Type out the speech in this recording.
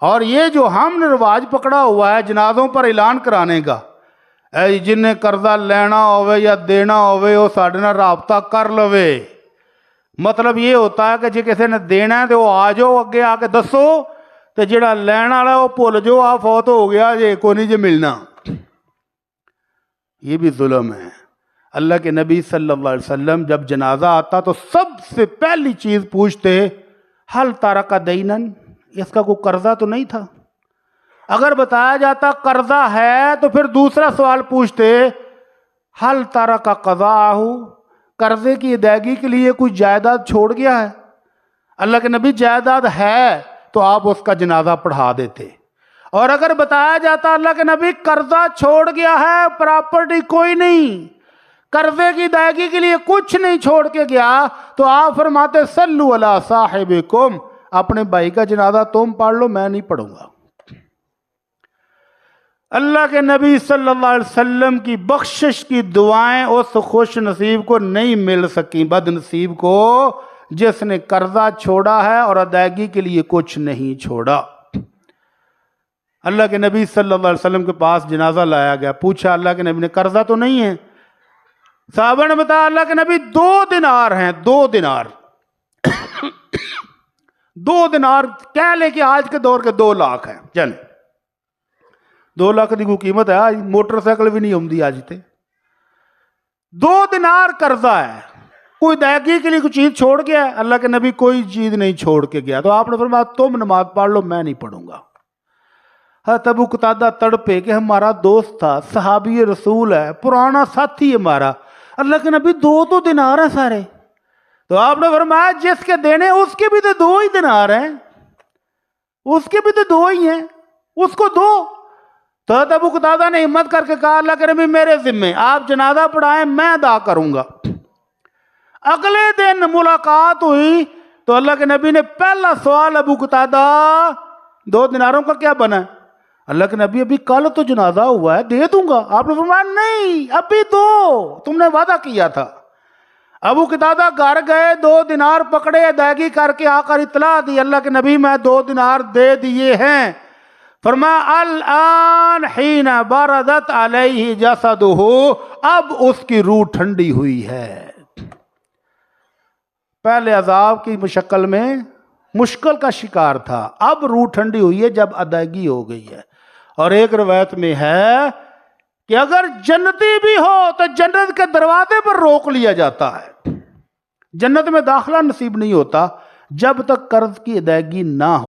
اور یہ جو ہم نے رواج پکڑا ہوا ہے جنازوں پر اعلان کرانے کا، اے جن نے قرضہ لینا ہوئے یا دینا ہوئے وہ ساڈے نال رابطہ کر لوے، مطلب یہ ہوتا ہے کہ جی کسی نے دینا ہے تو وہ آ جاؤ اگے آ کے دسو، تو جڑا لین والا ہے وہ بھول جو آ فوت ہو گیا جی کوئی نہیں جی ملنا۔ یہ بھی ظلم ہے۔ اللہ کے نبی صلی اللہ علیہ وسلم جب جنازہ آتا تو سب سے پہلی چیز پوچھتے حل ترک دینن، اس کا کوئی قرضہ تو نہیں تھا؟ اگر بتایا جاتا قرضہ ہے تو پھر دوسرا سوال پوچھتے حل ترک قضاءہ، قرضے کی ادائیگی کے لیے کوئی جائیداد چھوڑ گیا ہے؟ اللہ کے نبی جائیداد ہے تو آپ اس کا جنازہ پڑھا دیتے، اور اگر بتایا جاتا اللہ کے نبی قرضہ چھوڑ گیا ہے، پراپرٹی کوئی نہیں، قرضے کی ادائیگی کے لیے کچھ نہیں چھوڑ کے گیا، تو آپ فرماتے صلو علی صاحبکم، اپنے بھائی کا جنازہ تم پڑھ لو میں نہیں پڑھوں گا۔ اللہ کے نبی صلی اللہ علیہ وسلم کی بخشش کی دعائیں اس خوش نصیب کو نہیں مل سکیں، بد نصیب کو، جس نے قرضہ چھوڑا ہے اور ادائیگی کے لیے کچھ نہیں چھوڑا۔ اللہ کے نبی صلی اللہ علیہ وسلم کے پاس جنازہ لایا گیا، پوچھا اللہ کے نبی نے قرضہ تو نہیں ہے؟ صحابہ نے بتایا اللہ کے نبی 2 دینار ہیں، 2 دینار 2 دینار کہہ لے کہ آج کے دور کے 2 لاکھ ہیں، چلیں 2 لاکھ کی کوئی قیمت ہے؟ آج موٹر سائیکل بھی نہیں ہوندی آج تے۔ 2 دینار قرضہ ہے، کوئی ادائیگی کے لیے کوئی چیز چھوڑ گیا ہے؟ اللہ کے نبی کوئی چیز نہیں چھوڑ کے گیا، تو آپ نے فرمایا تم نماز پڑھ لو میں نہیں پڑھوں گا۔ حضرت ابو قتادہ تڑپے کہ ہمارا دوست تھا، صحابی رسول ہے، پرانا ساتھی ہمارا، اللہ کے نبی 2 دینار ہیں سارے، تو آپ نے فرمایا جس کے دینے اس کے بھی تو 2 ہی دینار ہیں، اس کے بھی تو 2 ہی ہیں، اس کو دو۔ تو حضرت ابو قتادہ نے ہمت کر کے کہا اللہ کے نبی میرے ذمے، آپ جنازہ پڑھائیں میں ادا کروں گا۔ اگلے دن ملاقات ہوئی تو اللہ کے نبی نے پہلا سوال ابو قتادہ 2 دیناروں کا کیا بنا ہے؟ اللہ کے نبی ابھی کل تو جنازہ ہوا ہے دے دوں گا۔ آپ نے فرمایا نہیں ابھی دو، تم نے وعدہ کیا تھا۔ ابو قتادہ گھر گئے، 2 دینار پکڑے، ادائیگی کر کے آ کر اطلاع دی اللہ کے نبی میں 2 دینار دے دیے ہیں۔ فرمایا الان حین بردت علیہ جسدہ، اب اس کی روح ٹھنڈی ہوئی ہے۔ پہلے عذاب کی مشکل میں مشکل کا شکار تھا، اب روح ٹھنڈی ہوئی ہے جب ادائیگی ہو گئی ہے۔ اور ایک روایت میں ہے کہ اگر جنتی بھی ہو تو جنت کے دروازے پر روک لیا جاتا ہے، جنت میں داخلہ نصیب نہیں ہوتا جب تک قرض کی ادائیگی نہ ہو۔